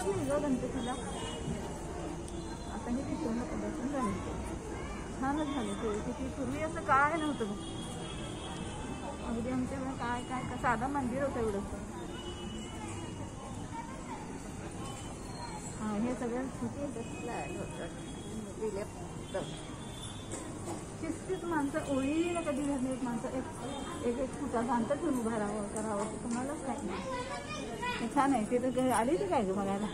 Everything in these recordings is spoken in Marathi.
जातात नाही ग गणपतीला. आता हे विसरून प्रदर्शन झाले, छानच झाले ते. किती पूर्वी असं काय नव्हतं बघ, अगदी आमच्याकडे काय काय का साधं मंदिर होतं एवढं. हां हे सगळं किती होतं शिस्तीत माणसं ओळीला कधी घालली माणसं एक एक फुटाचा अंतर ठेवून उभा राहावं करावं तुम्हालाच काय नाही. छान आहे ते. तर आली ती काय ग बघायला.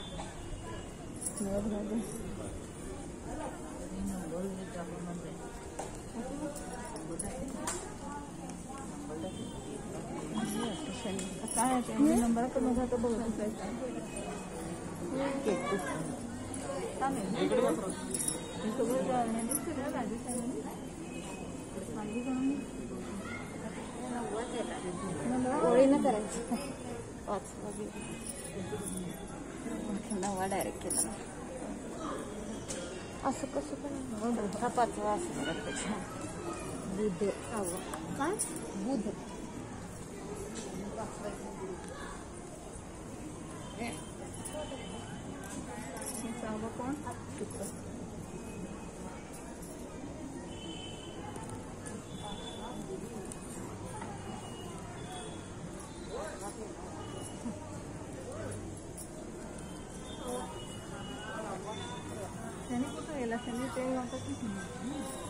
काय ते नंबर कमी जातं बघत छान आहे सगळं राजस्थानी ओळीनं करायची. 5 नवा डायरेक्ट केला असं कसं पण मोठा 5वा असं करायपेक्षा बुध काय बुध कोण शनी कुठं गेला. शनी ते वाटत नाही.